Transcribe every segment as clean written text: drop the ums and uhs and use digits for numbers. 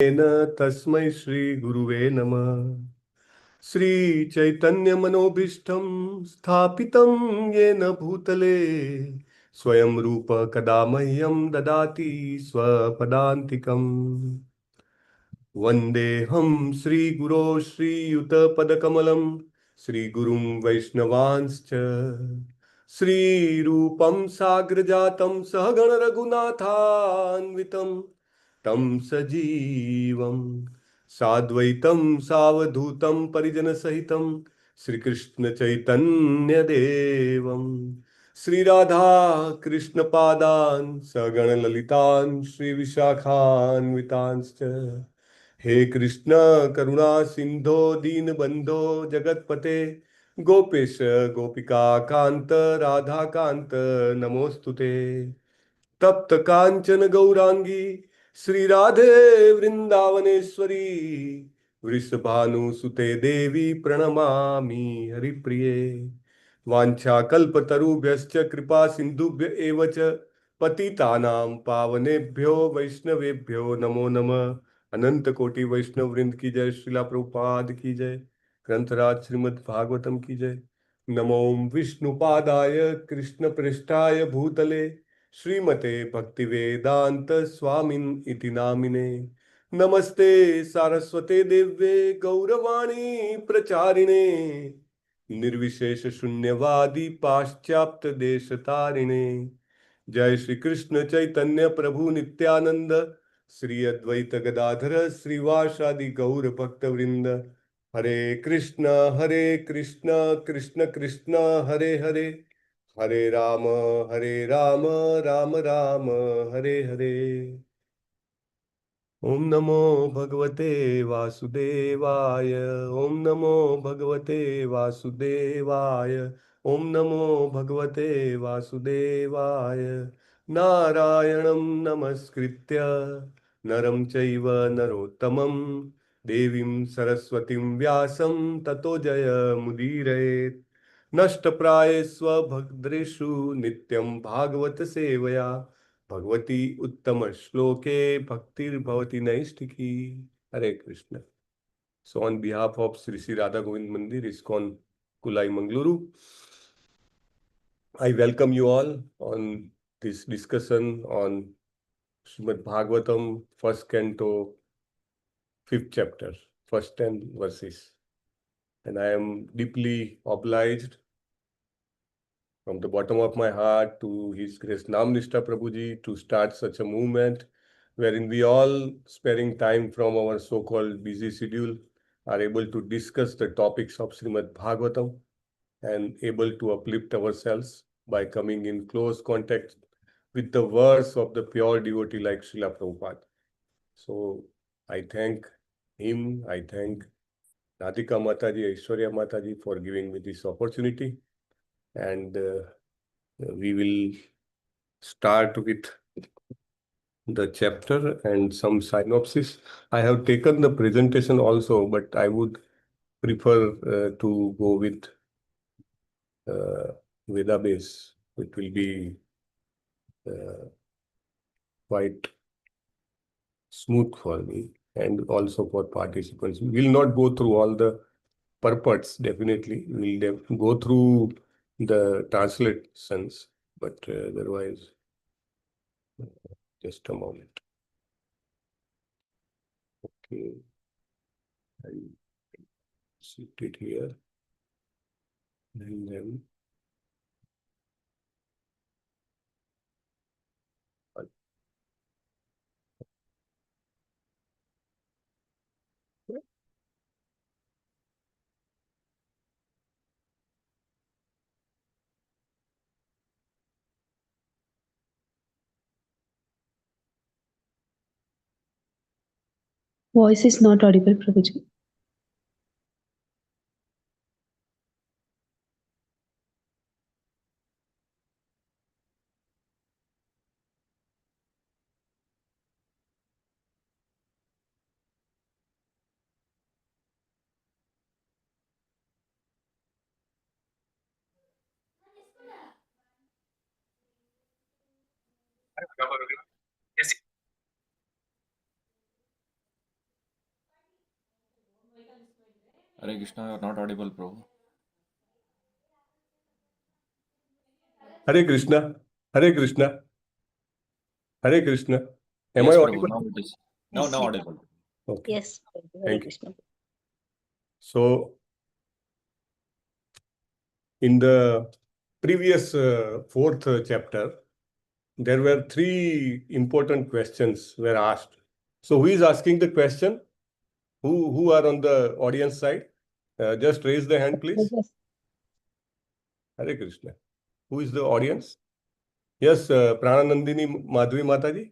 तस्मै श्री गुरुवे नमः। श्री चैतन्य मनोभीष्टं स्थापितं येन भूतले स्वयं रूप कदा मह्यं ददाति स्वपदान्तिकम्। वन्देऽहं श्रीगुरो श्रीयुतपदकमलं श्रीगुरुं वैष्णवांश्च श्रीरूपं साग्रजातं सहगण रघुनाथान्वितं तं सजीवं साद्वैतं सावधूतं परिजनसहितं श्रीकृष्ण चैतन्य देवं श्री राधा कृष्ण पादान् सगण ललितान् श्री विशाखान्वितांश्च। हे कृष्ण करुणा सिंधो दीन बंधो जगतपते गोपेश गोपिका कांत राधा कांत नमोस्तुते। तप्त कांचन गौरांगी श्री राधे वृंदावनेश्वरी वृषभानुसुते देवी प्रणमामि हरिप्रिये। वाञ्छाकल्पतरुभ्यश्च कृपा सिन्धुभ्य एव च पतितानां पावनेभ्यो वैष्णवेभ्यो नमो नमः। अनंत कोटि वैष्णव वृंद की जय। श्रीला प्रभुपाद की जय। ग्रंथराज श्रीमद् भागवतम की जय। नमो विष्णुपादाय कृष्ण पृष्ठाय भूतले श्रीमते भक्ति वेदांत स्वामिन इति नामिने। नमस्ते सारस्वते देव्ये गौरवाणी प्रचारिणे निर्विशेष शून्यवादी पाश्चात्य देश तारिणे। जय श्री कृष्ण चैतन्य प्रभु नित्यानंद श्री अद्वैत गदाधर श्रीवासादि गौर भक्त वृंद। हरे कृष्ण कृष्ण कृष्ण हरे हरे हरे राम राम राम हरे हरे। ओम नमो भगवते वासुदेवाय। ओम नमो भगवते वासुदेवाय। ओम नमो भगवते वासुदेवाय। नारायणं नमस्कृत्य नरं चैव नरोत्तमं देवीं सरस्वतीं व्यासं ततो जयमुदीरयेत्। नष्टप्रायेष्व भद्रेषु नित्यं भागवत सेवया भगवती उत्तम श्लोके भक्तिर्भवती नैष्ठिकी। हरे Krishna. So on behalf of Sri Sri Radha Govind Mandir, ISKCON Kulai Mangaluru, I welcome you all on this discussion on Srimad Bhagavatam, first canto, fifth chapter, first 10 verses. And I am deeply obliged from the bottom of my heart to His Grace Namnishta Prabhuji to start such a movement wherein we all, sparing time from our so-called busy schedule, are able to discuss the topics of Srimad Bhagavatam and able to uplift ourselves by coming in close contact with the words of the pure devotee like Srila Prabhupada. So I thank him, I thank Radhika Mataji, Aishwarya Mataji for giving me this opportunity. And we will start with the chapter and some synopsis. I have taken the presentation also, but I would prefer to go with Veda base. It will be quite smooth for me and also for participants. We will not go through all the purports, definitely. We will go through the translations, but otherwise, just a moment. Okay, I sit it here and then Voice is not audible, Prabhuji. Hare Krishna, you are not audible, Prabhu. Hare Krishna. Hare Krishna. Hare Krishna. Am Yes, I Prabhu, audible? now it is. Now Yes, audible. Okay. yes, Hare Thank you. Krishna. So, in the previous fourth chapter, there were three important questions were asked. So, who is asking the question? Who are on the audience side? Just raise the hand, please. Yes. Hare Krishna. Who is the audience? Yes, Prananandini Madhvi Mataji.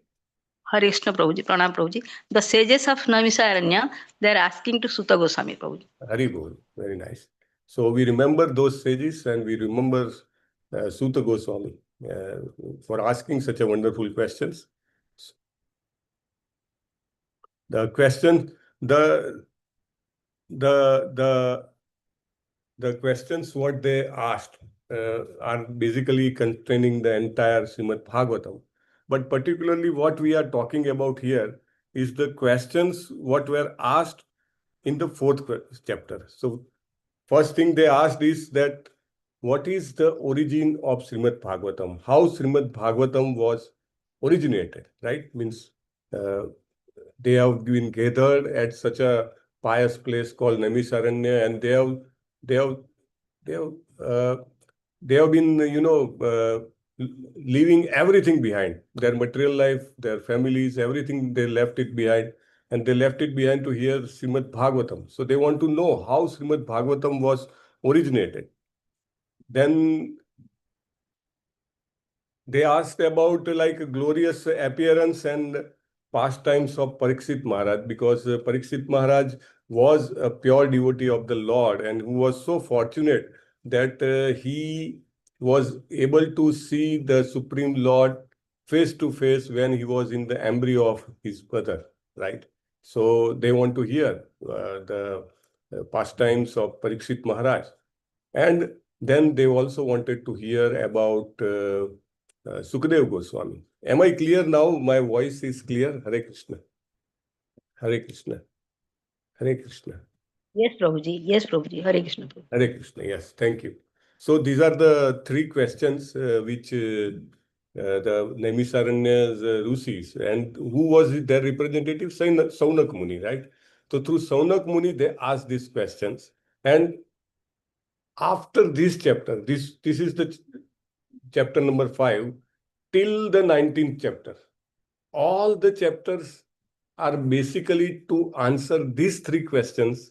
Hare Krishna Prabhuji, Pranam Prabhuji. The sages of Namisaranya, they are asking to Sutta Goswami Prabhuji. Hari Bol. Very nice. So we remember those sages and we remember Sutta Goswami for asking such a wonderful questions. The question, the questions what they asked are basically containing the entire Srimad Bhagavatam. But particularly what we are talking about here is the questions what were asked in the fourth chapter. So first thing they asked is that what is the origin of Srimad Bhagavatam? How Srimad Bhagavatam was originated, right? Means they have been gathered at such a pious place called Namisaranya, and they have they have uh, they have been leaving everything behind, their material life, their families, everything they left it behind, and they left it behind to hear Srimad Bhagavatam. So they want to know how Srimad Bhagavatam was originated. Then they asked about like glorious appearance and pastimes of Parikshit Maharaj, because Parikshit Maharaj was a pure devotee of the Lord and who was so fortunate that he was able to see the Supreme Lord face to face when he was in the embryo of his mother, right? So they want to hear the pastimes of Parikshit Maharaj. And then they also wanted to hear about Sukadev Goswami. Am I clear now? My voice is clear. Hare Krishna. Hare Krishna. Hare Krishna. Yes, Prabhuji. Yes, Prabhuji. Hare Krishna Prabhuji. Hare Krishna. Yes, thank you. So these are the three questions which the Naimisharanya's Rusis, and who was their representative? Saunak Muni, right? So through Saunak Muni, they asked these questions. And after this chapter, this is the chapter number 5, till the 19th chapter. All the chapters are basically to answer these three questions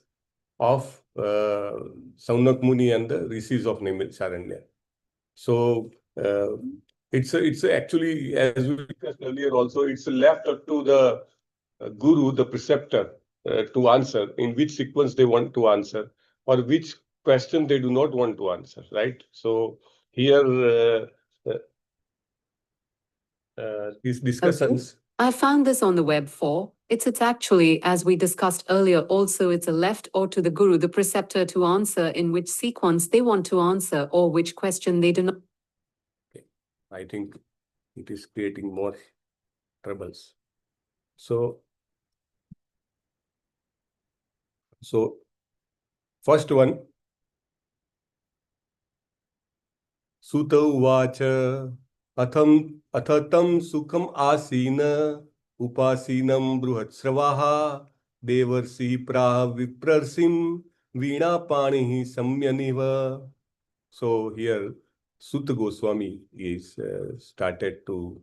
of Saunak Muni and the rishis of Naimisharanya. So it's actually, as we discussed earlier also, it's left up to the guru, the preceptor, to answer in which sequence they want to answer or which question they do not want to answer, right? So here these discussions. Okay. I found this on the web for. It's actually, as we discussed earlier, also it's a left or to the guru, the preceptor, to answer in which sequence they want to answer or which question they do not. Okay. I think it is creating more troubles. So first one, Sutta Uvacha Athatam Sukham Asina Upasinam Bruhatsravaha Devarsi Praha Viprarsim Veena Panihi Samyaniva. So here Sutta Goswami is started to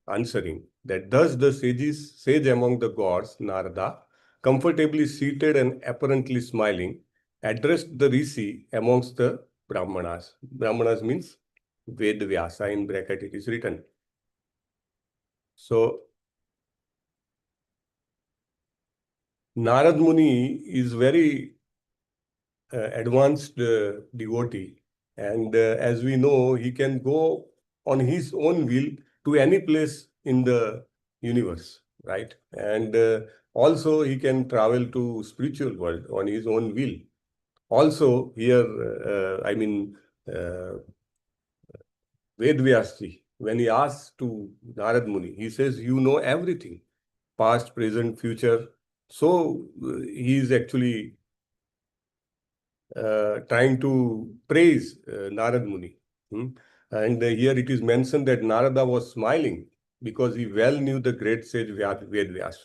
answering that thus the sage among the gods, Narada, comfortably seated and apparently smiling, addressed the rishi amongst the Brahmanas. Brahmanas means Ved Vyasa, in bracket it is written. So Narad Muni is very advanced devotee, and as we know, he can go on his own will to any place in the universe, right? And also he can travel to spiritual world on his own will. Also here, Vedvyasji, when he asks to Narad Muni, he says, you know everything, past, present, future. So he is actually trying to praise Narad Muni. And here it is mentioned that Narada was smiling because he well knew the great sage Vyas.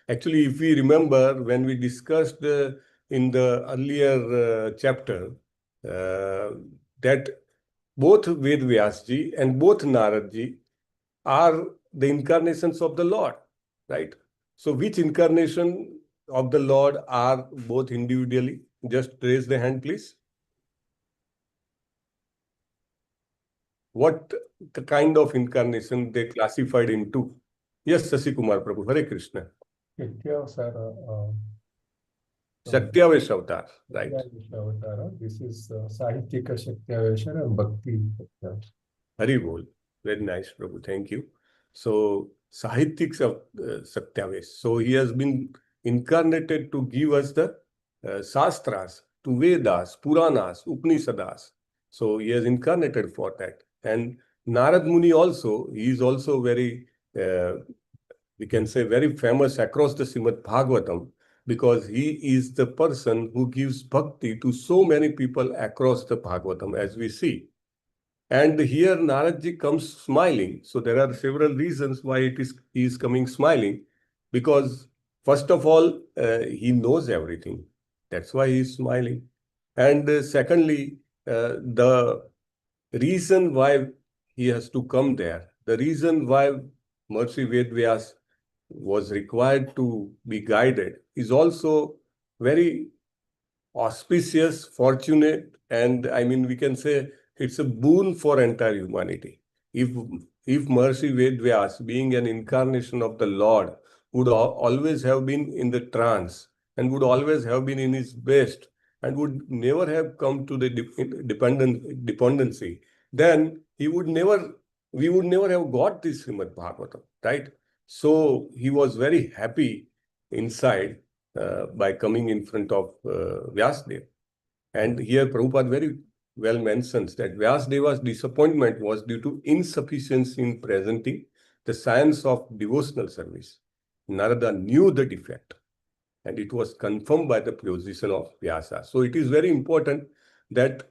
Actually, if we remember, when we discussed in the earlier chapter that both Vyasji and both Naradji are the incarnations of the Lord, right? So which incarnation of the Lord are both individually? Just raise the hand, please. What kind of incarnation they classified into? Yes, Sasi Kumar Prabhu, Hare Krishna. Shaktiavesh avatar, right? This is Sahityika Shaktiavesha and Bhakti Shaktiavesha. Hari Bol. Very nice, Prabhu. Thank you. So, Sahityiks of Satyavesh. So, he has been incarnated to give us the Shastras, to Vedas, Puranas, Upanishads. So, he has incarnated for that. And Narad Muni also, he is also very, we can say, very famous across the Srimad Bhagavatam, because he is the person who gives bhakti to so many people across the Bhagavatam, as we see. And here Naradji comes smiling. So there are several reasons why he is coming smiling. Because first of all, he knows everything. That's why he is smiling. And secondly, the reason why he has to come there, the reason why Maharishi Vedvyas was required to be guided is also very auspicious, fortunate, and I mean, we can say it's a boon for entire humanity. If Maharishi Vedvyas, being an incarnation of the Lord, would always have been in the trance and would always have been in his best and would never have come to the dependency, then we would never have got this Srimad Bhagavatam, right? So he was very happy inside by coming in front of Vyasdev. And here Prabhupada very well mentions that Vyasdeva's disappointment was due to insufficiency in presenting the science of devotional service. Narada knew the defect, and it was confirmed by the position of Vyasa. So it is very important that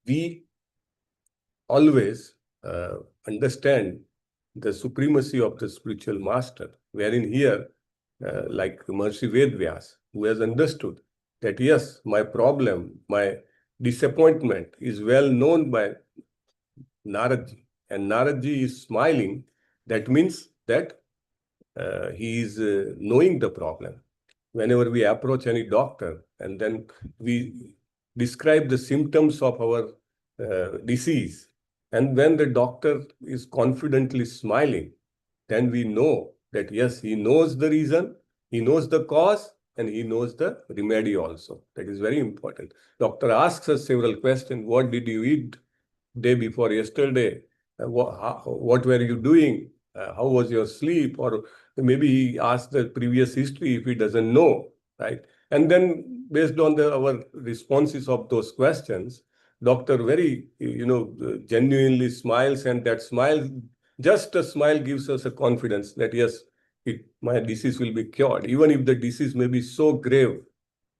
we always understand the supremacy of the spiritual master, wherein here, like Maharishi Vedvyas, who has understood that yes, my problem, my disappointment is well known by Naradji, and Naradji is smiling. That means that he is knowing the problem. Whenever we approach any doctor and then we describe the symptoms of our disease, and when the doctor is confidently smiling, then we know that yes, he knows the reason, he knows the cause, and he knows the remedy also. That is very important. Doctor asks us several questions. What did you eat day before yesterday? What were you doing? How was your sleep? Or maybe he asks the previous history if he doesn't know, right? And then based on our responses of those questions, doctor very, genuinely smiles, and that smile, just a smile gives us a confidence that yes, my disease will be cured, even if the disease may be so grave,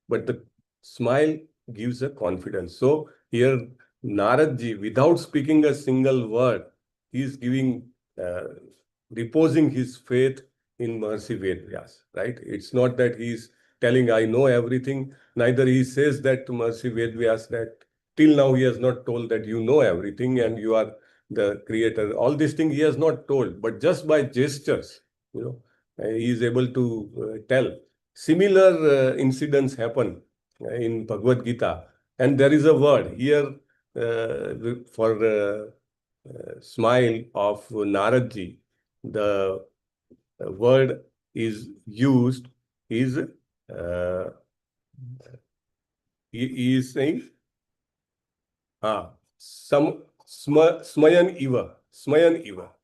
but the smile gives a confidence. So here Naradji, without speaking a single word, he is giving, reposing his faith in Maharishi Vedvyas, right? It's not that he's telling, I know everything. Neither he says that to Maharishi Vedvyas that till now he has not told that you know everything and you are the creator. All these things he has not told, but just by gestures, he is able to tell. Similar incidents happen in Bhagavad Gita, and there is a word here for smile of Naradji. The word is used is he is saying smayan iva,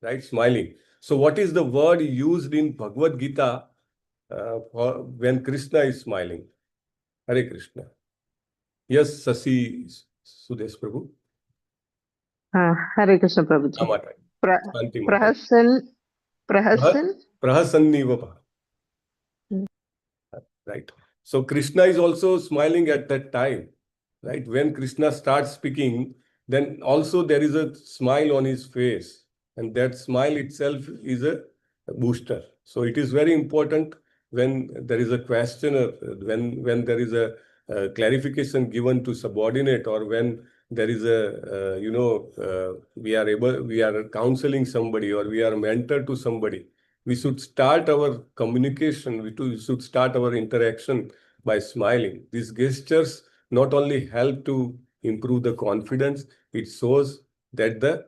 right? Smiling. So what is the word used in Bhagavad Gita for when Krishna is smiling? Hare Krishna. Yes, Sasi Sudesh Prabhu. Hare Krishna Prabhuji. Amata. Prahasan. Prahasannivapa. Right. So Krishna is also smiling at that time. right? When Krishna starts speaking, then also there is a smile on his face, and that smile itself is a booster. So it is very important when there is a question, when there is a clarification given to subordinate, or when there is a we are counseling somebody, or we are mentor to somebody. We should start our communication, we should start our interaction by smiling. These gestures not only help to improve the confidence, it shows that the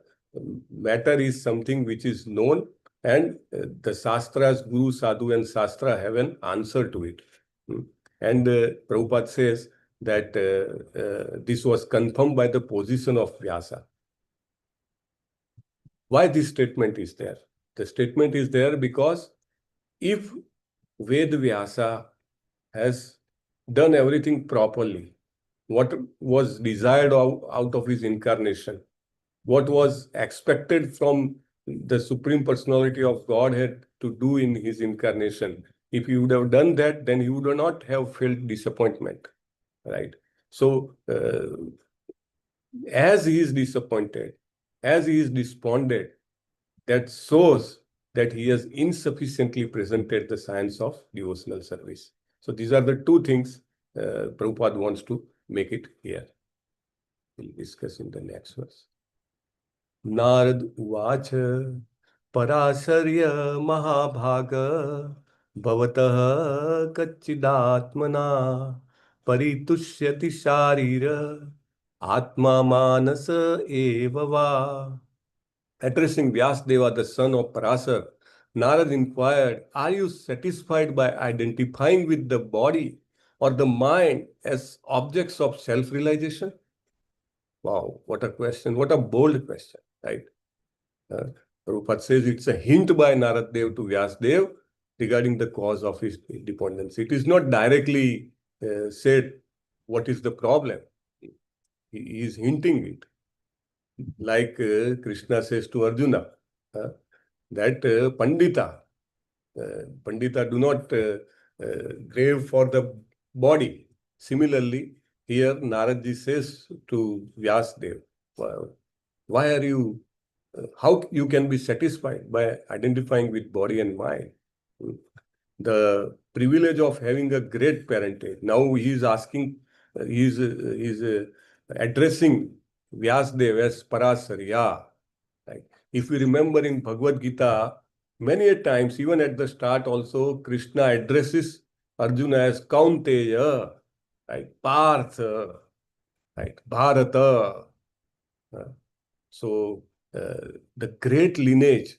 matter is something which is known, and the Shastras, Guru, Sadhu and Shastra have an answer to it. And Prabhupada says that this was confirmed by the position of Vyasa. Why this statement is there? The statement is there because if Ved Vyasa has done everything properly, what was desired out of his incarnation, what was expected from the Supreme Personality of Godhead to do in his incarnation, if he would have done that, then he would not have felt disappointment, right? So, as he is disappointed, as he is despondent, that shows that he has insufficiently presented the science of devotional service. So these are the two things Prabhupada wants to make it clear. We'll discuss in the next verse. Narad Uvacha Parasarya Mahabhaga Bhavatah Kachidatmana Paritushyati Sharira Atma Manasa Eva Va. Addressing Vyasdeva, the son of Parasar, Narad inquired, are you satisfied by identifying with the body or the mind as objects of self-realization? Wow, what a question, what a bold question, right? Prabhupada says it's a hint by Narad Dev to Vyasdev regarding the cause of his dependence. It is not directly said what is the problem. He is hinting it. Like Krishna says to Arjuna, that Pandita do not crave for the body. Similarly, here Naradji says to Vyasdev, why are you, how you can be satisfied by identifying with body and mind? The privilege of having a great parentage. Now he is asking, he is addressing Vyasdev as Parasarya. Right? If we remember in Bhagavad Gita, many a times, even at the start also, Krishna addresses Arjuna as Kaunteya, right? Partha, right? Bharata. So the great lineage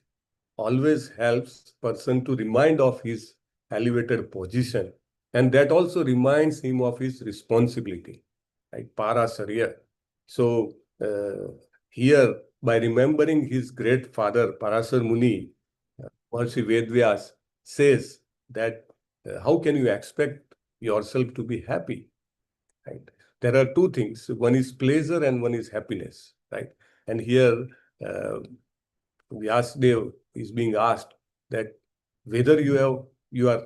always helps person to remind of his elevated position, and that also reminds him of his responsibility, right? Parasarya. So here, by remembering his great father, Parasar Muni, Maharishi Vedvyas says that how can you expect yourself to be happy, right? There are two things. One is pleasure and one is happiness, right? And here, Vyasdev is being asked that whether you are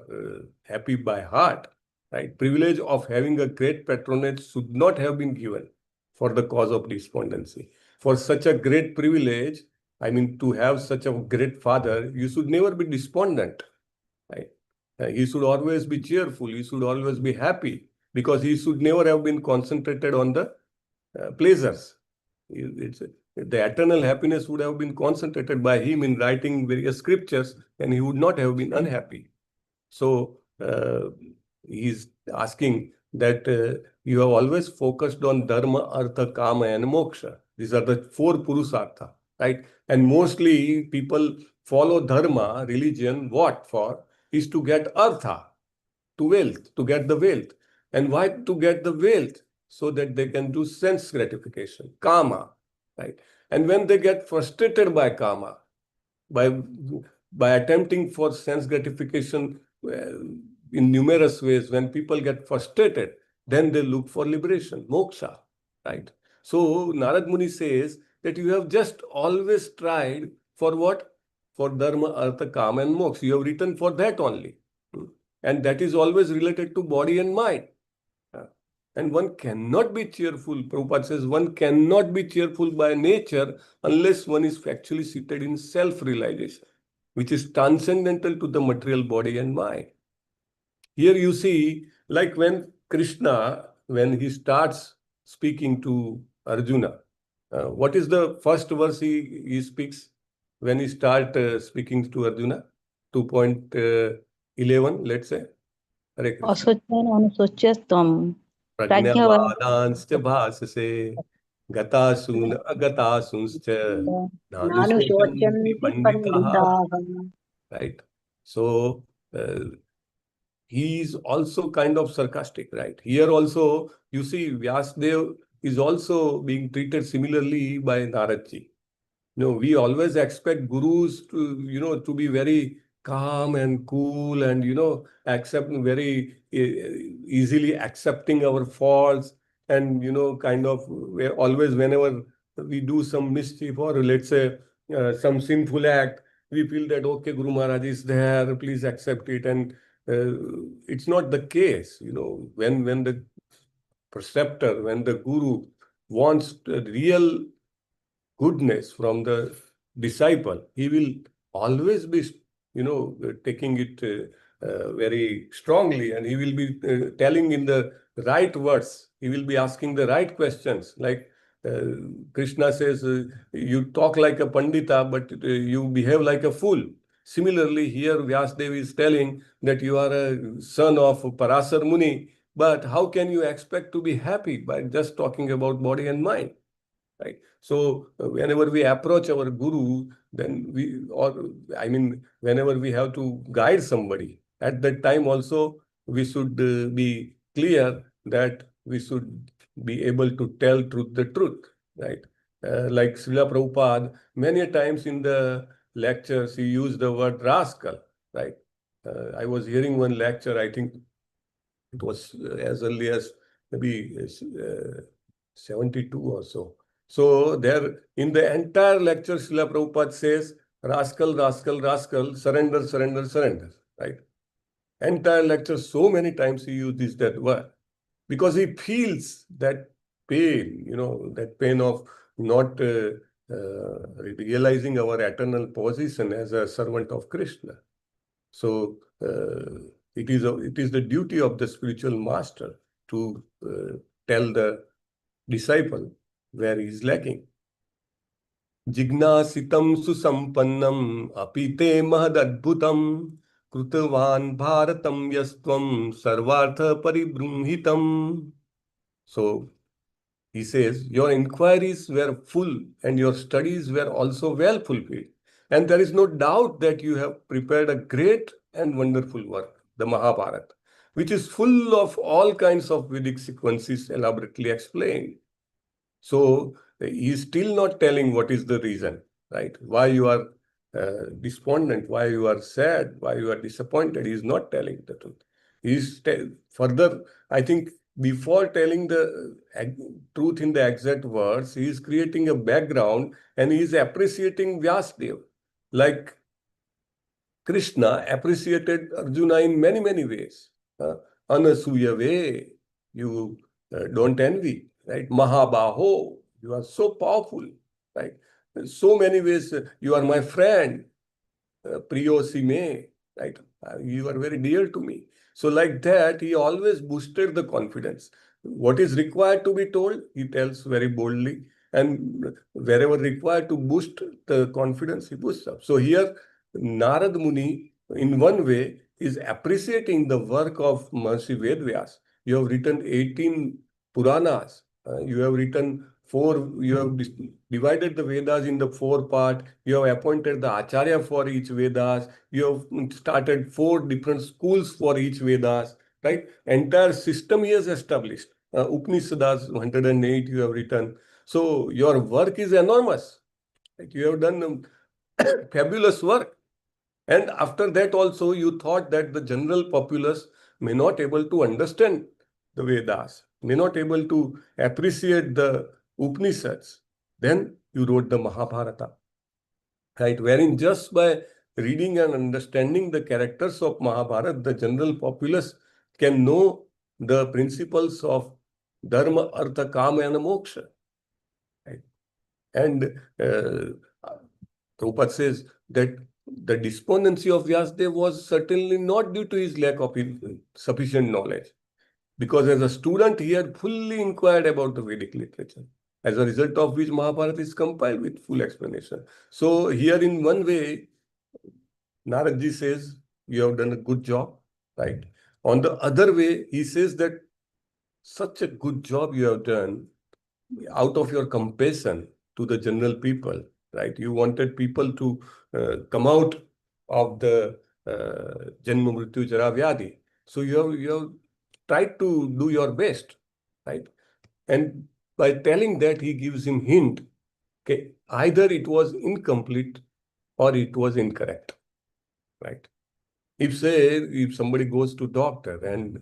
happy by heart, right? Privilege of having a great patronage should not have been given for the cause of despondency. For such a great privilege, I mean, to have such a great father, you should never be despondent, right? He should always be cheerful. He should always be happy, because he should never have been concentrated on the pleasures. The eternal happiness would have been concentrated by him in writing various scriptures, and he would not have been unhappy. So he's asking that you have always focused on dharma, artha, kama, and moksha. These are the four purusartha, right? And mostly people follow dharma, religion, what for? Is to get artha, to wealth, to get the wealth. And why to get the wealth? So that they can do sense gratification, kama, right? And when they get frustrated by kama, by attempting for sense gratification in numerous ways, when people get frustrated, then they look for liberation, moksha, right? So Narad Muni says that you have just always tried for what? For dharma, artha, kama, and moksha. You have written for that only. And that is always related to body and mind. And one cannot be cheerful. Prabhupada says one cannot be cheerful by nature unless one is actually seated in self-realization, which is transcendental to the material body and mind. Here you see, like when Krishna, when he starts speaking to Arjuna, what is the first verse he speaks when he starts speaking to Arjuna? 2.11, let's say. Hare Krishna. Asocyan anusochyastam prajnavadan प्रज्ञावादांश्च भाससे गतासून अगतासूंश्च नानुशोचन्ति nanushochanti पंडिताः. panditaः. Right? So he is also kind of sarcastic, right? Here also, you see, Vyasdev is also being treated similarly by Naradji. We always expect gurus to, to be very calm and cool and, accept very easily accepting our faults and, kind of always whenever we do some mischief or let's say some sinful act, we feel that, okay, Guru Maharaj is there, please accept it. And it's not the case, when the preceptor, when the guru wants real goodness from the disciple, he will always be, taking it very strongly, and he will be telling in the right words. He will be asking the right questions. Like Krishna says, you talk like a pandita, but you behave like a fool. Similarly, here Vyasdev is telling that you are a son of Parasar Muni, but how can you expect to be happy by just talking about body and mind? Right. So whenever we approach our guru, then whenever we have to guide somebody, at that time also we should be clear that we should be able to tell the truth, right? Like Srila Prabhupada, many times in the lectures, he used the word rascal, right? I was hearing one lecture, I think it was as early as maybe 72 or so. So there, in the entire lecture, Srila Prabhupada says, rascal, rascal, rascal, surrender, surrender, surrender, right? Entire lecture, so many times he uses that word because he feels that pain, that pain of not realizing our eternal position as a servant of Krishna. So it is the duty of the spiritual master to tell the disciple where he is lacking. Jignasitam susampannam apite mahadadbhutam krutavan bharatam yastvam sarvartha paribrumhitam. So he says, your inquiries were full and your studies were also well fulfilled. And there is no doubt that you have prepared a great and wonderful work, the Mahabharata, which is full of all kinds of Vedic sequences elaborately explained. So he is still not telling what is the reason, right? Why you are despondent, why you are sad, why you are disappointed. He is not telling the truth. He is further, I think, before telling the truth in the exact words, he is creating a background and he is appreciating Vyasdev. Like Krishna appreciated Arjuna in many, many ways. Anasuya way, you don't envy, right? Mahabaho, you are so powerful, right? So many ways, you are my friend. Priyosi me, right? You are very dear to me. So like that, he always boosted the confidence. What is required to be told, he tells very boldly. And wherever required to boost the confidence, he boosts up. So here, Narad Muni, in one way, is appreciating the work of Maharishi Vedvyas. You have written 18 Puranas. You have written you have divided the Vedas in the 4 parts. You have appointed the Acharya for each Vedas. You have started 4 different schools for each Vedas, right? Entire system he has established. Upanishads, 108 you have written. So your work is enormous. Right? You have done fabulous work. And after that also you thought that the general populace may not able to understand the Vedas, may not able to appreciate the Upanishads. Then you wrote the Mahabharata, right? Wherein just by reading and understanding the characters of Mahabharata, the general populace can know the principles of Dharma, Artha, Kama and Moksha. Right? And Prabhupada says that the despondency of Vyasadeva was certainly not due to his lack of sufficient knowledge, because as a student he had fully inquired about the Vedic literature, as a result of which Mahabharata is compiled with full explanation. So here in one way, Naradji says, you have done a good job, right? On the other way, he says that such a good job you have done out of your compassion to the general people, right? You wanted people to come out of the Janma Mrityu Jara Vyadi. So you have tried to do your best, right? And by telling that, he gives him hint, okay, either it was incomplete or it was incorrect, right? If somebody goes to doctor and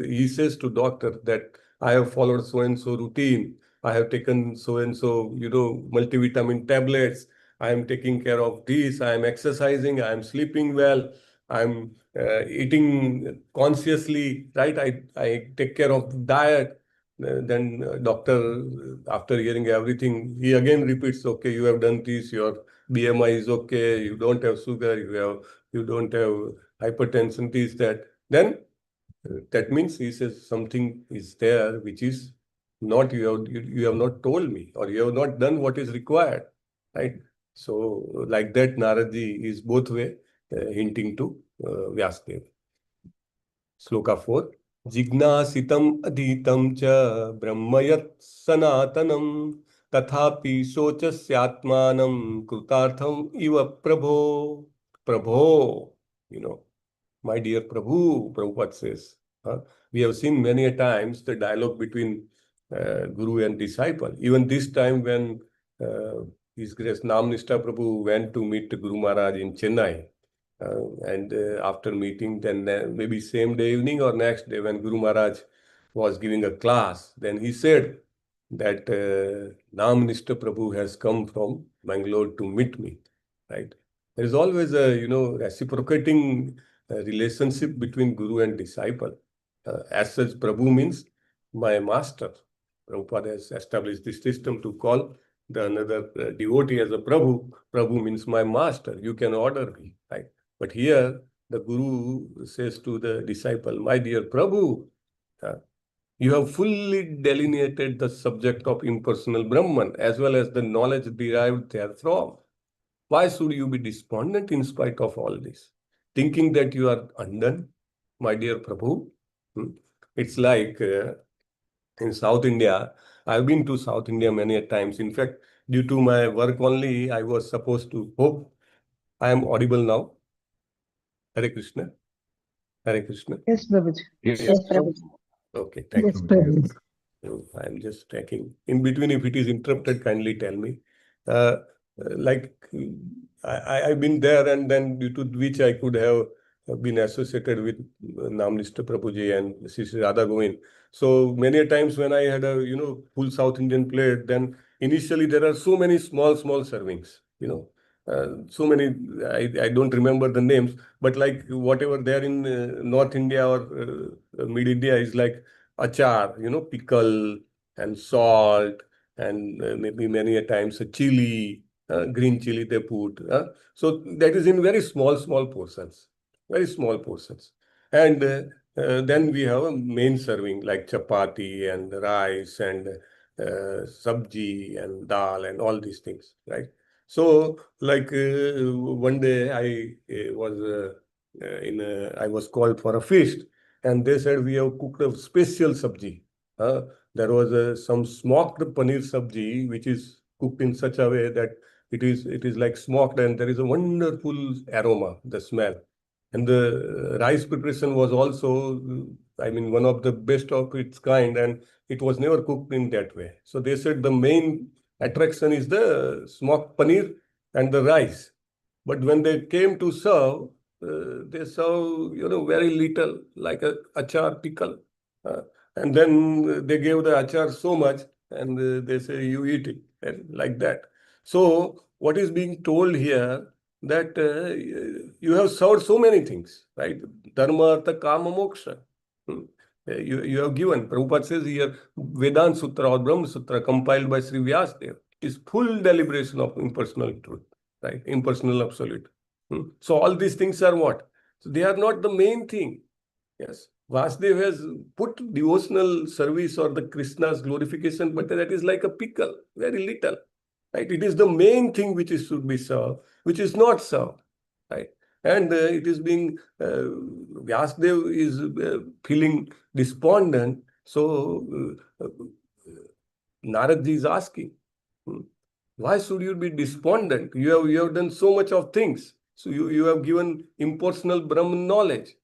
he says to doctor that I have followed so and so routine, I have taken so and so, multivitamin tablets, I am taking care of this, I am exercising, I am sleeping well, I'm eating consciously, right? I take care of diet. Then doctor, after hearing everything, he again repeats, okay, you have done this, your BMI is okay, you don't have sugar, you don't have hypertension, this, that. Then that means he says something is there which is not, you have not told me, or you have not done what is required, right? So like that, Naradji is both way hinting to Vyasadeva. Sloka 4. Jignasitam adhitam cha brahmayat sanatanam tathapi sochasyatmanam krutartham iva prabho. Prabho, my dear Prabhu, Prabhupada says. We have seen many a times the dialogue between Guru and disciple. Even this time when His Grace Namnishta Prabhu went to meet Guru Maharaj in Chennai, and after meeting, then maybe same day evening or next day when Guru Maharaj was giving a class, then he said that Namnishta Prabhu has come from Mangaluru to meet me, right? There is always a, reciprocating relationship between Guru and disciple. As such, Prabhu means my master. Prabhupada has established this system to call the another devotee as a Prabhu. Prabhu means my master. You can order me, right? But here, the Guru says to the disciple, my dear Prabhu, you have fully delineated the subject of impersonal Brahman as well as the knowledge derived therefrom. Why should you be despondent in spite of all this? Thinking that you are undone, my dear Prabhu? It's like in South India, I've been to South India many a times. In fact, due to my work only, I was supposed to hope I am audible now. Hare Krishna. Hare Krishna. Yes, Prabhuji. Yes, Yes, Prabhuji. Okay, thank Yes, you. Prabhuji. So I'm just checking. In between, if it is interrupted, kindly tell me. Like I've been there, and then due to which I could have been associated with Namnishta Prabhuji and Sri Radha Govind. So many a times when I had a full South Indian plate, then initially there are so many small servings. So many, I don't remember the names, but like whatever there in North India or Mid India is like achar, pickle and salt, and maybe many a times a chili, green chili they put. So that is in very small portions, very small portions. And then we have a main serving like chapati and rice and sabji and dal and all these things, right? So like one day I was called for a feast, and they said we have cooked a special sabji. There was some smoked paneer sabji, which is cooked in such a way that it is like smoked, and there is a wonderful aroma, the smell. And the rice preparation was also, one of the best of its kind, and it was never cooked in that way. So they said the main attraction is the smoked paneer and the rice. But when they came to serve, they serve, very little, like a achar pickle. And then they gave the achar so much, and they say, you eat it, and like that. So what is being told here, that you have served so many things, right? Dharma, Artha, Kama, Moksha. You have given. Prabhupada says here, Vedanta Sutra or Brahma Sutra compiled by Sri Vyasadeva is full deliberation of impersonal truth, right? Impersonal absolute. So all these things are what? So they are not the main thing. Yes. Vasudev has put devotional service or the Krishna's glorification, but that is like a pickle, very little. Right? It is the main thing which is should be served, which is not served. Right? And it is being, Vyasadeva is feeling despondent. So Naradji is asking, why should you be despondent? You have done so much of things. So you have given impersonal Brahman knowledge.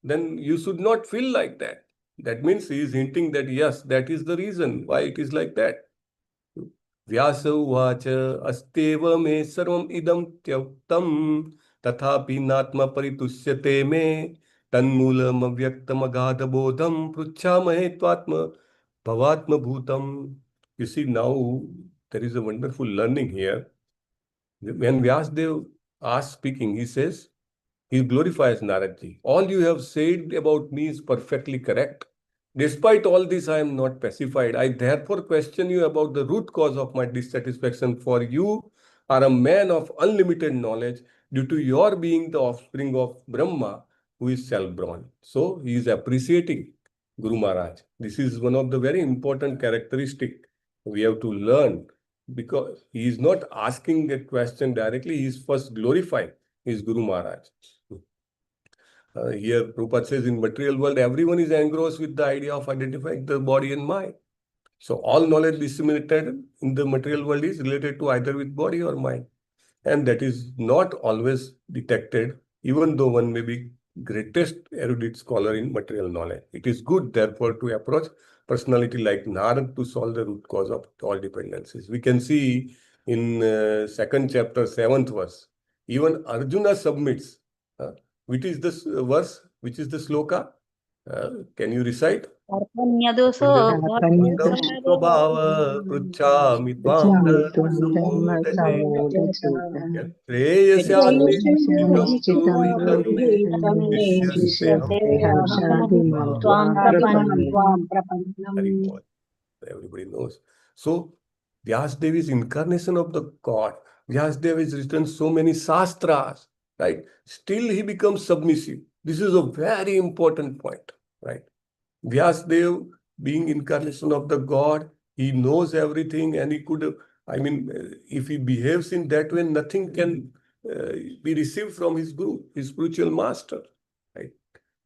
Then you should not feel like that. That means he is hinting that yes, that is the reason why it is like that. Vyasa uvacha asteva me sarvam idam tyautam tathapi natma paritusyate me tanmulam avyaktam agadha bodham pruchhamahe tvatma bhavatma bhutam. You see, now there is a wonderful learning here. When Vyasadeva asks speaking, he says, he glorifies Naradji. All you have said about me is perfectly correct. Despite all this, I am not pacified. I therefore question you about the root cause of my dissatisfaction. For you are a man of unlimited knowledge due to your being the offspring of Brahma, who is self-born. So he is appreciating Guru Maharaj. This is one of the very important characteristics we have to learn, because he is not asking a question directly. He is first glorifying his Guru Maharaj. Here, Prabhupada says, in material world, everyone is engrossed with the idea of identifying the body and mind. So all knowledge disseminated in the material world is related to either with body or mind. And that is not always detected, even though one may be greatest erudite scholar in material knowledge. It is good, therefore, to approach personality like Narad to solve the root cause of all dependencies. We can see in 2nd chapter, 7th verse, even Arjuna submits. Which is this verse? Which is the sloka? Can you recite? Arpanyadoso Swabhava pruchhami tvam dharma samudate Yatreyasya nityam hitam me nishyasya everybody knows. So Vyasadeva is incarnation of the God. Vyasadeva has written so many shastras, right? Still he becomes submissive. This is a very important point, right? Vyasadeva, being incarnation of the God, he knows everything, and he could, if he behaves in that way, nothing can be received from his Guru, his spiritual master, right?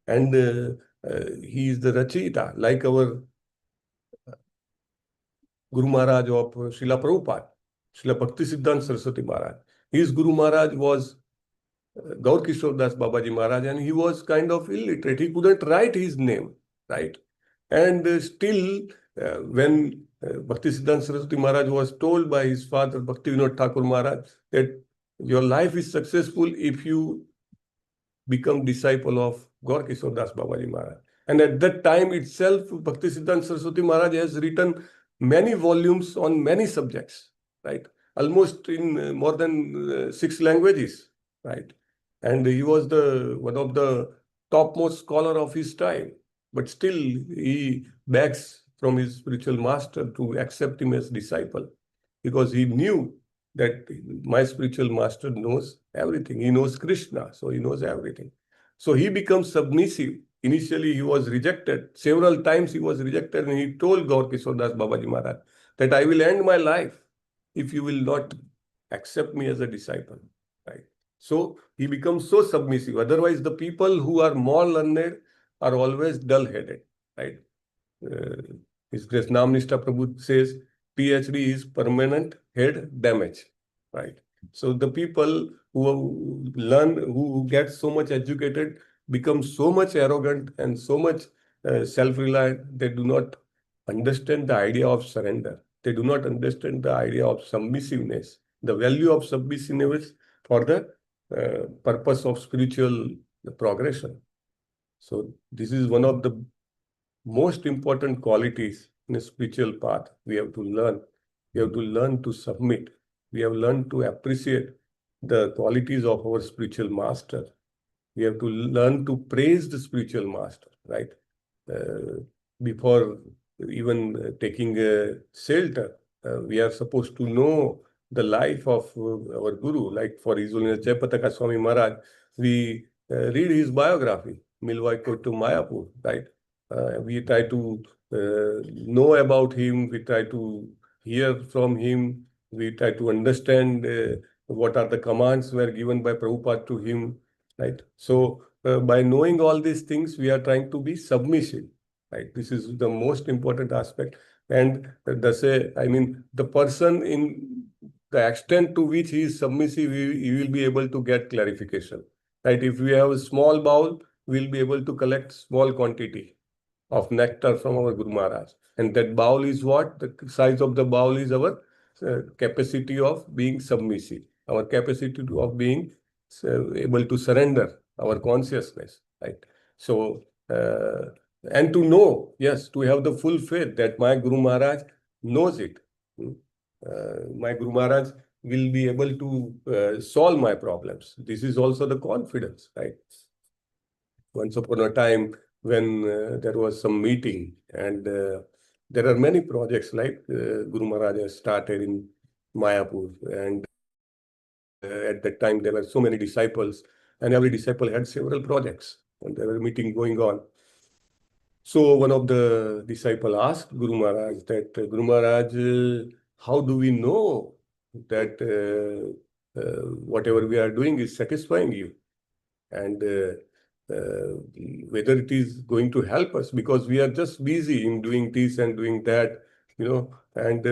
And he is the Rachita, like our Guru Maharaj of Srila Prabhupada, Srila Bhakti Siddhanta Saraswati Maharaj. His Guru Maharaj was Gaur Kishore Das Babaji Maharaj, and he was kind of illiterate. He couldn't write his name, right? And still, when Bhakti Siddhanta Saraswati Maharaj was told by his father, Bhakti Vinod Thakur Maharaj, that your life is successful if you become disciple of Gaur Kishore Das Babaji Maharaj. And at that time itself, Bhakti Siddhanta Saraswati Maharaj has written many volumes on many subjects, right? Almost in more than 6 languages, right? And he was one of the topmost scholar of his time. But still, he begs from his spiritual master to accept him as disciple, because he knew that my spiritual master knows everything. He knows Krishna, so he knows everything. So he becomes submissive. Initially, he was rejected. Several times he was rejected, and he told Gaur Kishore Das Babaji Maharaj that I will end my life if you will not accept me as a disciple, right? So he becomes so submissive. Otherwise, the people who are more learned are always dull-headed, right? His Grace Namnishta Prabhu says, PhD is permanent head damage, right? So the people who learn, who get so much educated, become so much arrogant and so much self-reliant, they do not understand the idea of surrender. They do not understand the idea of submissiveness, the value of submissiveness for the purpose of spiritual progression. So this is one of the most important qualities in a spiritual path. We have to learn. We have to learn to submit. We have learned to appreciate the qualities of our spiritual master. We have to learn to praise the spiritual master, right? before even taking a shelter, we are supposed to know the life of our Guru. Like for His Holiness Jayapataka Swami Maharaj, we read his biography, Milwai to Mayapur, right? We try to know about him, we try to hear from him, we try to understand what are the commands were given by Prabhupada to him, right? So by knowing all these things, we are trying to be submissive, right? This is the most important aspect. And the person in the extent to which he is submissive, he will be able to get clarification, right? If we have a small bowl, we'll be able to collect small quantity of nectar from our Guru Maharaj. And that bowl is what? The size of the bowl is our capacity of being submissive, our capacity of being able to surrender our consciousness, right? So, and to know, yes, to have the full faith that my Guru Maharaj knows it. My Guru Maharaj will be able to solve my problems. This is also the confidence, right? Once upon a time, when there was some meeting, and there are many projects like Guru Maharaj has started in Mayapur, and at that time there were so many disciples, and every disciple had several projects, and there were meeting going on. So one of the disciple asked Guru Maharaj that, Guru Maharaj, how do we know that whatever we are doing is satisfying you? And whether it is going to help us, because we are just busy in doing this and doing that, and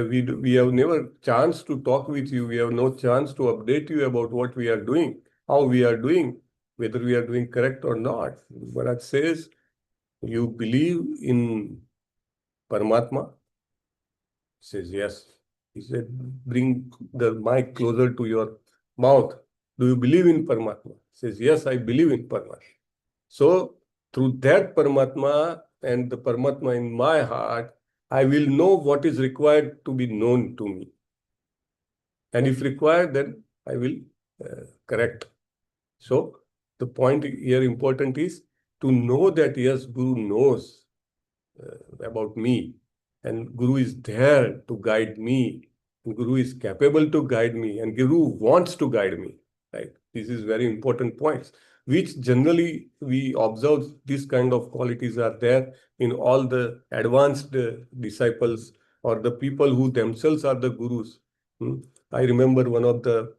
we have never chance to talk with you. We have no chance to update you about what we are doing, how we are doing, whether we are doing correct or not. Maharaj says, you believe in Paramatma? Says, yes. He said, bring the mic closer to your mouth. Do you believe in Paramatma? Says, yes, I believe in Paramatma. So, through that Paramatma and the Paramatma in my heart, I will know what is required to be known to me. And if required, then I will correct. So, the point here important is to know that, yes, Guru knows about me, and Guru is there to guide me, and Guru is capable to guide me, and Guru wants to guide me, right? This is very important points, which generally we observe this kind of qualities are there in all the advanced disciples or the people who themselves are the Gurus. I remember one of the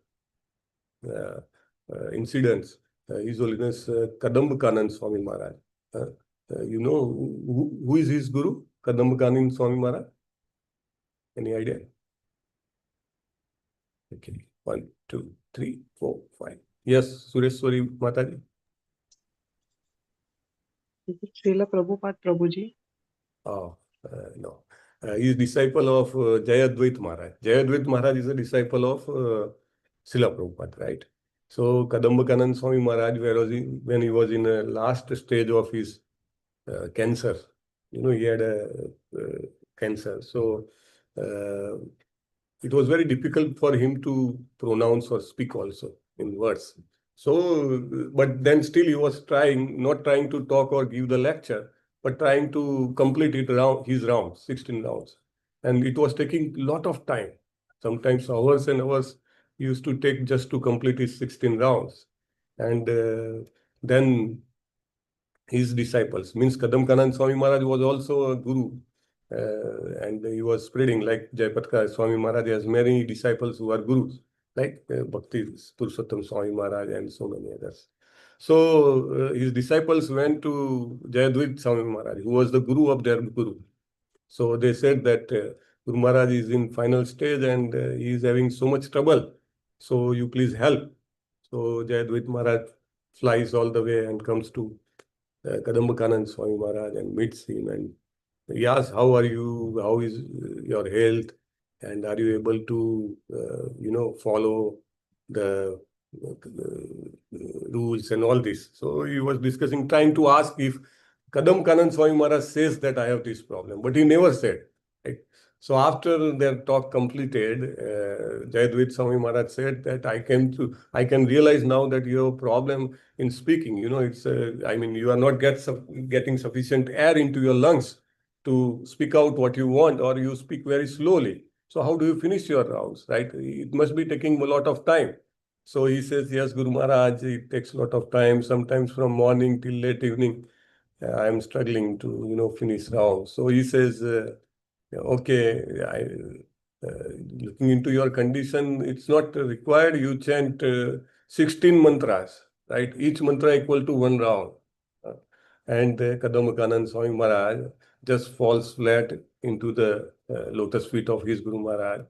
incidents, His Holiness Kadamba Swami Maharaj. You know who is his Guru? Kadamba Swami Maharaj? Any idea? Okay. 1, 2, 3, 4, 5. Yes, Sureshwari Mataji. Srila Prabhupada Prabhuji. Oh, no. He is disciple of Jayadvait Maharaj. Jayadvait Maharaj is a disciple of Srila Prabhupada, right? So Kadamba Swami Maharaj, when he was in the last stage of his cancer, he had a cancer. So it was very difficult for him to pronounce or speak also in words. So, but then still he was not trying to talk or give the lecture, but trying to complete his rounds, 16 rounds. And it was taking a lot of time. Sometimes hours and hours used to take just to complete his 16 rounds. And then his disciples, means Kadamba Swami Maharaj was also a guru. And he was spreading, like Jayapatka Swami Maharaj has many disciples who are gurus, like Bhakti Purushottam Swami Maharaj and so many others. So his disciples went to Jayadvait Swami Maharaj, who was the guru of their guru. So they said that Guru Maharaj is in final stage and he is having so much trouble. So you please help. So Jayadvait Maharaj flies all the way and comes to Kadamba Swami Maharaj and meets him, and he asks, how are you? How is your health? And are you able to, follow the rules and all this? So he was discussing, trying to ask if Kadamba Swami Maharaj says that I have this problem, but he never said. Right? So after their talk completed, Jayadvait Swami Maharaj said that I can realize now that you have a problem in speaking. It's you are not getting sufficient air into your lungs to speak out what you want, or you speak very slowly. So how do you finish your rounds, right? It must be taking a lot of time. So he says, yes, Guru Maharaj, it takes a lot of time, sometimes from morning till late evening. I am struggling to, finish rounds. So he says, okay, looking into your condition, it's not required. You chant 16 mantras, right? Each mantra equal to one round. And Kadamakanand Swami Maharaj just falls flat into the lotus feet of his Guru Maharaj,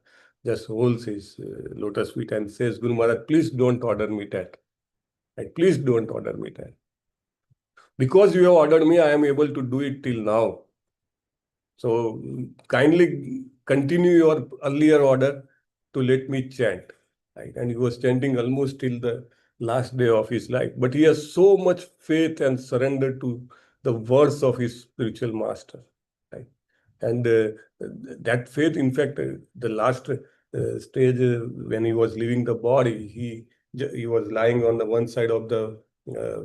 just holds his lotus feet and says, Guru Maharaj, please don't order me that. Right? Please don't order me that. Because you have ordered me, I am able to do it till now. So kindly continue your earlier order to let me chant. Right? And he was chanting almost till the last day of his life. But he has so much faith and surrender to the words of his spiritual master. Right? And that faith, in fact, the last stage when he was leaving the body, he was lying on the one side of the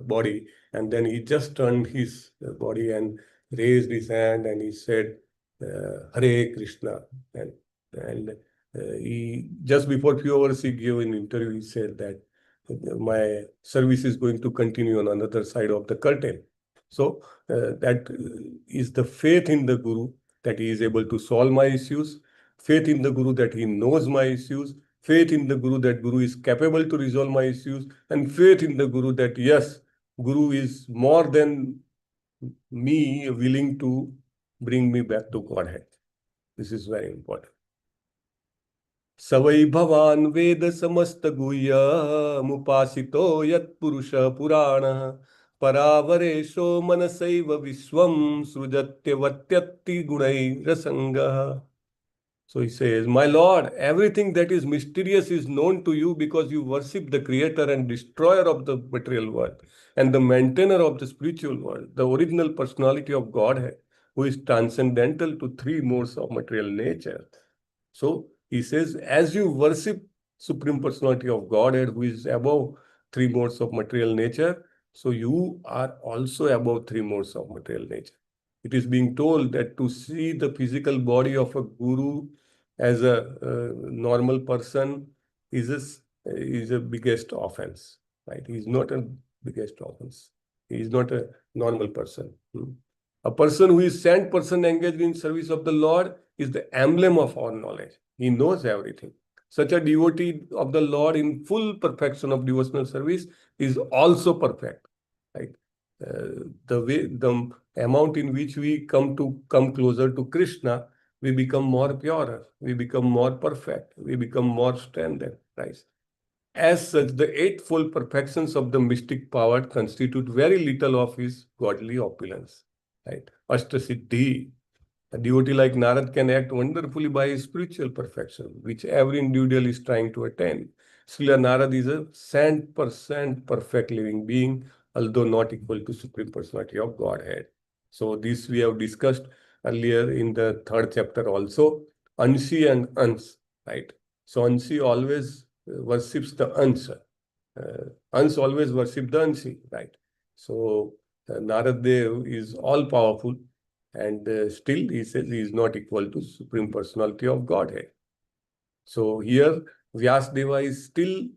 body, and then he just turned his body and raised his hand and he said, Hare Krishna. And he, just before few hours, he gave an interview. He said that my service is going to continue on another side of the curtain. So that is the faith in the Guru, that he is able to solve my issues, faith in the Guru that he knows my issues, faith in the Guru that Guru is capable to resolve my issues, and faith in the Guru that yes, Guru is more than me, willing to bring me back to Godhead. This is very important. Savai bhavan veda samasta guhya mupasito yat purusha purana paravaresho manasaiva vishwam srujatyavatyatti gunai rasanga. So he says, my Lord, everything that is mysterious is known to you because you worship the creator and destroyer of the material world and the maintainer of the spiritual world, the original personality of Godhead, who is transcendental to three modes of material nature. So he says, as you worship Supreme Personality of Godhead, who is above three modes of material nature, so you are also above three modes of material nature. It is being told that to see the physical body of a guru as a normal person is a biggest offense, right? He is not a biggest offense. He is not a normal person. A person who is saint person engaged in service of the Lord is the emblem of all knowledge. He knows everything. Such a devotee of the Lord in full perfection of devotional service is also perfect, right? The amount in which we come closer to Krishna, we become more purer, we become more perfect, we become more strengthened, right? As such, the eightfold perfections of the mystic power constitute very little of his godly opulence, right? Ashtasiddhi. A devotee like Narad can act wonderfully by his spiritual perfection, which every individual is trying to attain. Srila Narad is a 100% perfect living being, although not equal to Supreme Personality of Godhead. So this we have discussed earlier in the third chapter also. Anshi and Ans, right? So Anshi always worships the Ans. Ans always worship the Anshi, right? So Narad Dev is all powerful, and still he says he is not equal to Supreme Personality of Godhead. So here Vyasadeva is still,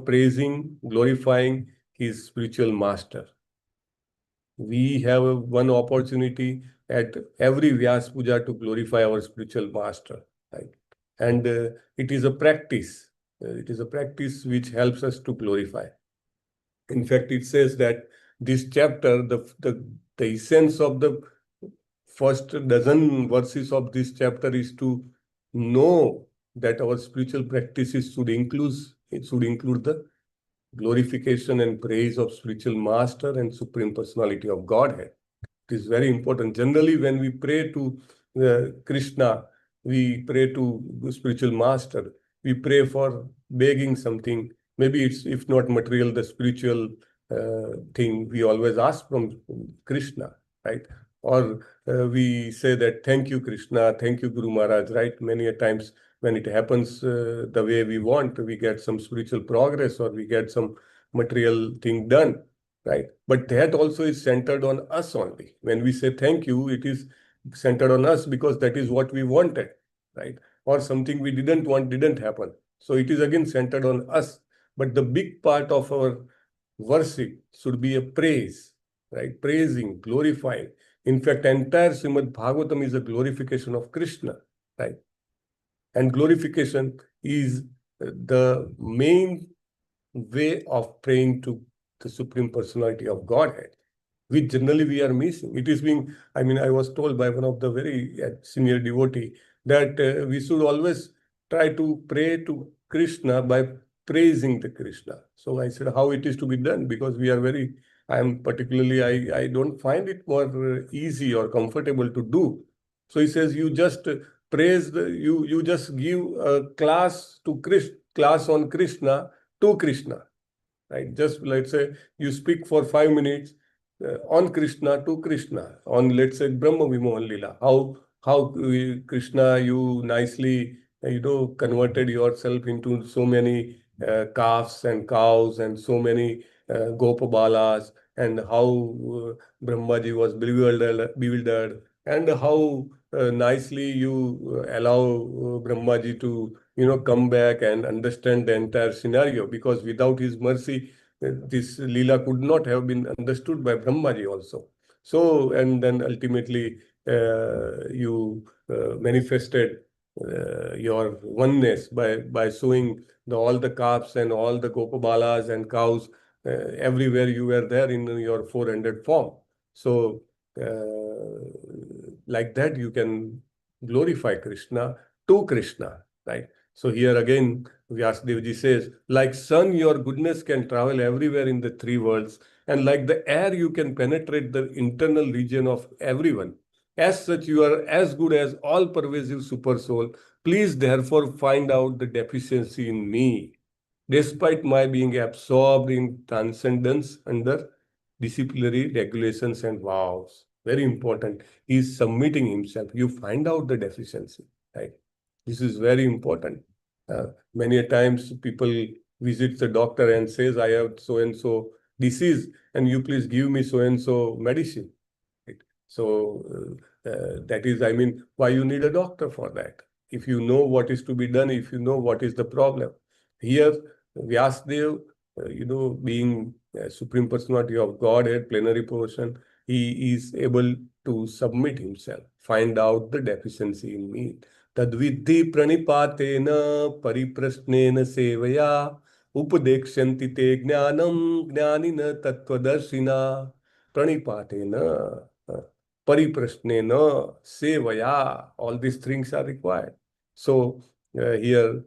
praising, glorifying his spiritual master. We have one opportunity at every Vyas Puja to glorify our spiritual master, right? And it is a practice. It is a practice which helps us to glorify. In fact, it says that this chapter, the essence of the first dozen verses of this chapter is to know that our spiritual practices should include the glorification and praise of spiritual master and Supreme Personality of Godhead. It is very important. Generally, when we pray to Krishna, we pray to the spiritual master, we pray for begging something. Maybe it's, if not material, the spiritual thing we always ask from Krishna, right? Or we say that thank you, Krishna, thank you, Guru Maharaj, right? Many a times when it happens the way we want, we get some spiritual progress or we get some material thing done, right? But that also is centered on us only. When we say thank you, it is centered on us because that is what we wanted, right? Or something we didn't want didn't happen. So it is again centered on us. But the big part of our worship should be a praise, right? Praising, glorifying. In fact, entire Srimad Bhagavatam is a glorification of Krishna, right? And glorification is the main way of praying to the Supreme Personality of Godhead, which generally we are missing. It is being, I mean, I was told by one of the very senior devotee that we should always try to pray to Krishna by praising the Krishna. So I said, how it is to be done? Because we are very, I don't find it more easy or comfortable to do. So he says, you just praise, you just give a class to Krishna, class on Krishna to Krishna, right? Just let's say you speak for 5 minutes on Krishna to Krishna, on let's say Brahma Vimohan Lila. How Krishna, you nicely converted yourself into so many calves and cows and so many Gopabalas, and how Brahmaji was bewildered, and how nicely you allow Brahmaji to come back and understand the entire scenario, because without his mercy, this Leela could not have been understood by Brahmaji also. So, and then ultimately you manifested your oneness by showing all the calves and all the Gopabalas and cows everywhere you were there in your 400 form. So, like that you can glorify Krishna to Krishna, right? So here again, Vyasadevji says, like sun, your goodness can travel everywhere in the 3 worlds, and like the air, you can penetrate the internal region of everyone. As such, you are as good as all pervasive super soul. Please therefore find out the deficiency in me, despite my being absorbed in transcendence under disciplinary regulations and vows. Very important. He is submitting himself. You find out the deficiency, right? This is very important. Many a times people visit the doctor and says, I have so and so disease, and you please give me so and so medicine. Right? So that is, I mean, why you need a doctor for that? If you know what is to be done, if you know what is the problem. Here, Vyasadeva, being Supreme Personality of Godhead, plenary portion, he is able to submit himself, find out the deficiency in me. Tadvidhi pranipatena pariprasnena sevaya upadekshanti te jnanam jnanina tattvadarshina pranipatena pariprasnena sevaya. All these things are required. So here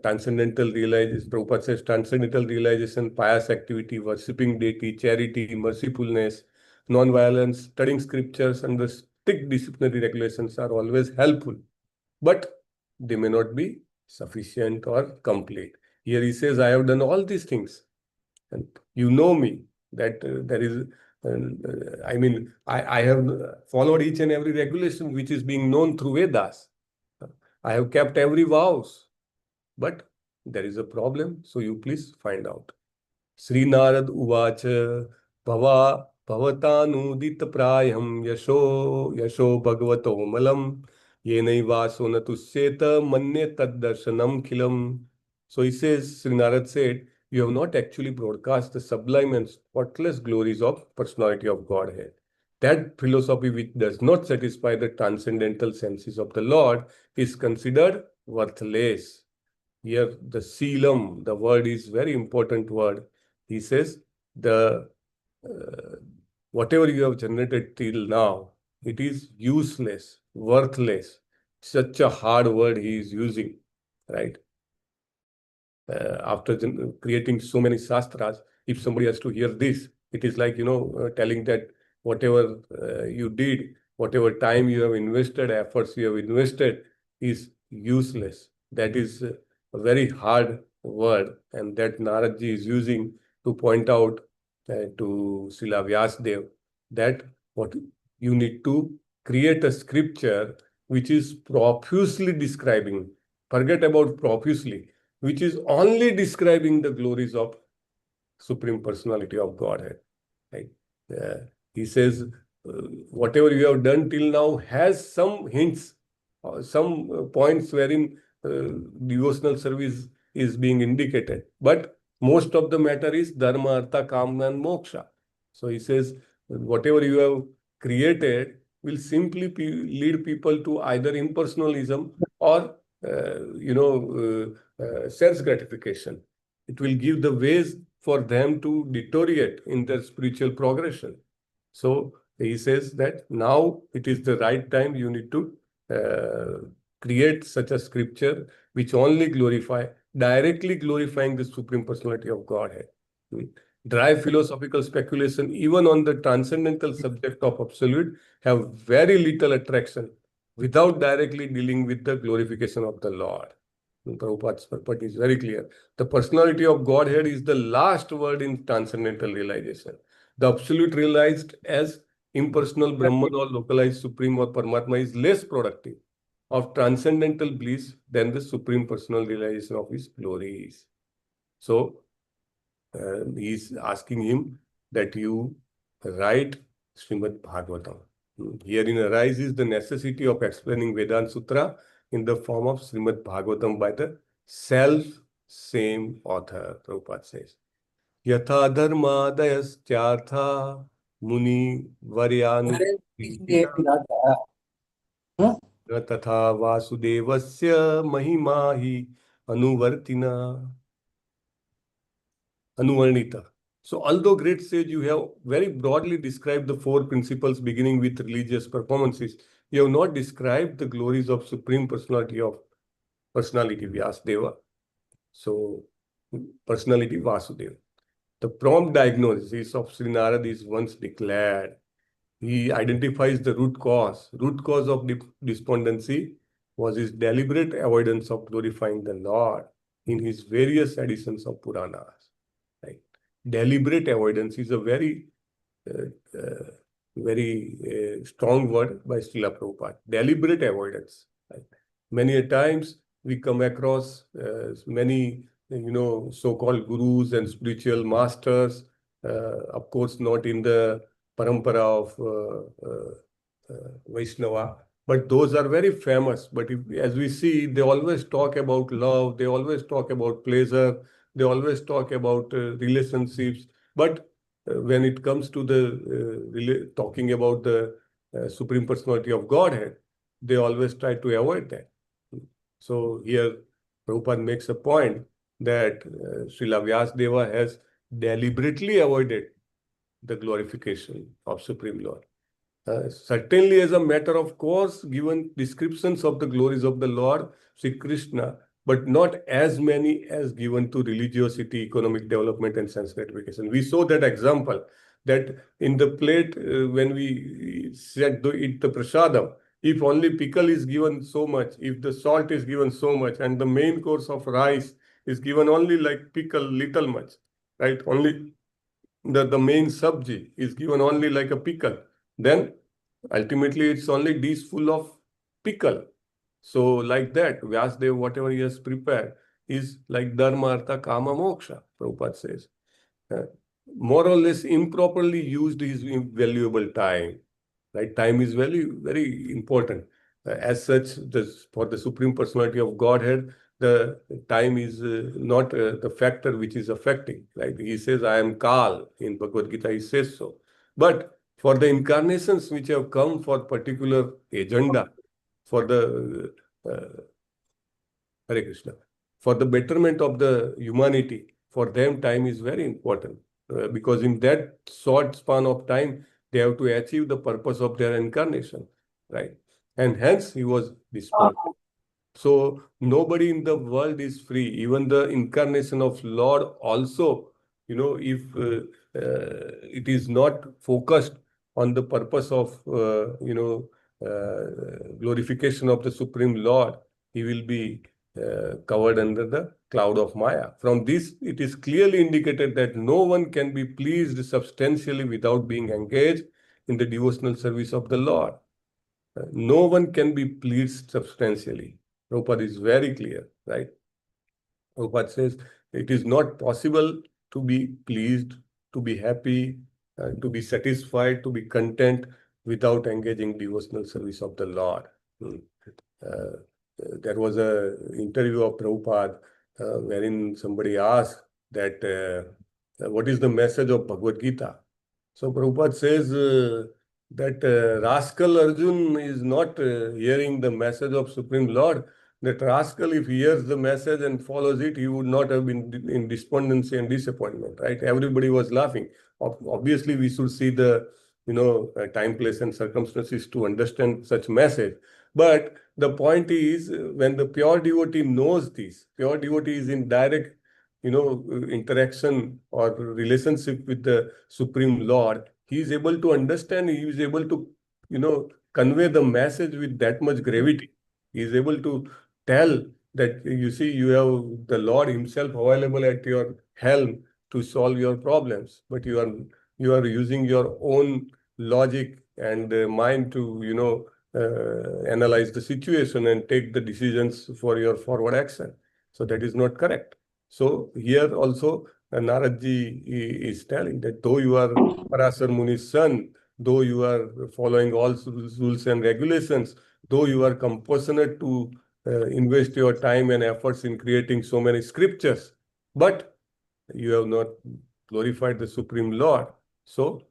transcendental realization, Prabhupada says transcendental realization, pious activity, worshipping deity, charity, mercifulness, non-violence, studying scriptures, and the strict disciplinary regulations are always helpful, but they may not be sufficient or complete. Here he says, I have done all these things, and you know me, that there is, I have followed each and every regulation which is being known through Vedas. I have kept every vows, but there is a problem, so you please find out. Sri Narad Uvacha Bhavatанудita prayam yasho bhagavato malam yenaivaso natusyeta manye taddarshanam khilam. So he says, Sri Narad said, you have not actually broadcast the sublime and spotless glories of personality of Godhead. That philosophy which does not satisfy the transcendental senses of the Lord is considered worthless. Here, the selam, the word is very important word. He says, the whatever you have generated till now, it is useless, worthless. Such a hard word he is using, right? After creating so many shastras, if somebody has to hear this, it is like, telling that whatever you did, whatever time you have invested, efforts you have invested is useless. That is a very hard word, and that Naradji is using to point out to Srila Vyasadeva that you need to create a scripture which is profusely describing, forget about profusely, which is only describing the glories of Supreme Personality of Godhead. Right? He says, whatever you have done till now has some hints, some points wherein devotional service is being indicated. But most of the matter is Dharma, Artha, Kama, and Moksha. So he says, whatever you have created will simply lead people to either impersonalism or, sense gratification. It will give the ways for them to deteriorate in their spiritual progression. So he says that now it is the right time you need to create such a scripture which only directly glorifying the Supreme Personality of Godhead. Dry philosophical speculation, even on the transcendental subject of absolute, have very little attraction without directly dealing with the glorification of the Lord. Prabhupada's purport is very clear. The personality of Godhead is the last word in transcendental realization. The absolute realized as impersonal Brahman or localized Supreme or Paramatma is less productive of transcendental bliss than the Supreme Personal realization of his glories. So, he is asking him that you write Srimad Bhagavatam. Herein arises the necessity of explaining Vedanta Sutra in the form of Srimad Bhagavatam by the self-same author, Prabhupada says. Yatha dharmadayaschartha muni varyanu tatha vasudevasya mahima hi anuvartina. Anuvarnita. So, although great sage, you have very broadly described the four principles beginning with religious performances, you have not described the glories of Supreme Personality Vyasdeva. So, Personality Vasudeva. The prompt diagnosis of Sri Narada is once declared. He identifies the root cause. Root cause of despondency was his deliberate avoidance of glorifying the Lord in his various editions of Puranas. Deliberate avoidance is a very strong word by Srila Prabhupada. Deliberate avoidance. Right? Many a times we come across many, so-called gurus and spiritual masters, of course, not in the parampara of Vaishnava, but those are very famous. But as we see, they always talk about love, they always talk about pleasure, they always talk about relationships. But when it comes to the talking about the Supreme Personality of Godhead, they always try to avoid that. So here Prabhupada makes a point that Srila Vyasdeva has deliberately avoided the glorification of Supreme Lord. Certainly as a matter of course, given descriptions of the glories of the Lord, Sri Krishna, but not as many as given to religiosity, economic development, and sense gratification. We saw that example that in the plate, when we said to eat the prasadam, if only pickle is given so much, if the salt is given so much, and the main course of rice is given only like pickle little much, right? Only the main sabji is given only like a pickle, then ultimately it's only dish full of pickle. So like that, Vyasdev, whatever he has prepared is like Dharma, Artha, Kama, Moksha, Prabhupada says. More or less improperly used his valuable time. Right? Time is very, very important. As such, for the Supreme Personality of Godhead, the time is not the factor which is affecting. Like he says, I am Kal. In Bhagavad Gita, he says so. But for the incarnations which have come for particular agenda, for the Hare Krishna, for the betterment of the humanity, for them time is very important because in that short span of time, they have to achieve the purpose of their incarnation, right? And hence he was despondent. So nobody in the world is free. Even the incarnation of Lord also, if it is not focused on the purpose of, glorification of the Supreme Lord, he will be covered under the cloud of Maya. From this, it is clearly indicated that no one can be pleased substantially without being engaged in the devotional service of the Lord. No one can be pleased substantially. Prabhupada is very clear, right? Prabhupada says it is not possible to be pleased, to be happy, to be satisfied, to be content without engaging devotional service of the Lord. There was a interview of Prabhupada wherein somebody asked that what is the message of Bhagavad Gita? So Prabhupada says that rascal Arjun is not hearing the message of Supreme Lord. That rascal, if he hears the message and follows it, he would not have been in despondency and disappointment, right? Everybody was laughing. Obviously, we should see the time, place, and circumstances to understand such message. But the point is, when the pure devotee knows this, pure devotee is in direct, interaction or relationship with the Supreme Lord, he is able to understand, he is able to, convey the message with that much gravity. He is able to tell that, you see, you have the Lord himself available at your helm to solve your problems, but you are using your own logic and mind to, analyze the situation and take the decisions for your forward action. So that is not correct. So here also Naradji is telling that though you are Parasar Muni's son, though you are following all rules and regulations, though you are compassionate to invest your time and efforts in creating so many scriptures, but you have not glorified the Supreme Lord. So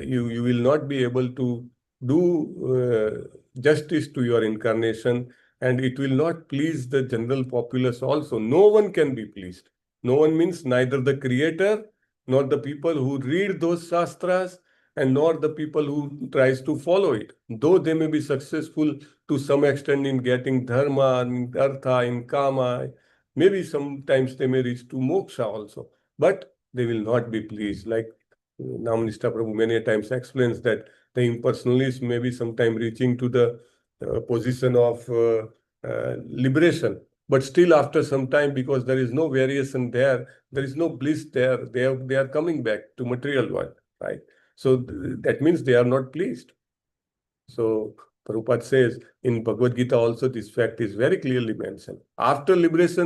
you will not be able to do justice to your incarnation, and it will not please the general populace also. No one can be pleased. No one means neither the creator, nor the people who read those shastras, and nor the people who tries to follow it. Though they may be successful to some extent in getting dharma, in artha, in kama, maybe sometimes they may reach to moksha also, but they will not be pleased. Like Namanista Prabhu many times explains that the impersonalists may be sometime reaching to the position of liberation, but still after some time, because there is no variation there is no bliss there, they are coming back to material world, right? So that means they are not pleased. So Prabhupada says in Bhagavad Gita also this fact is very clearly mentioned. After liberation,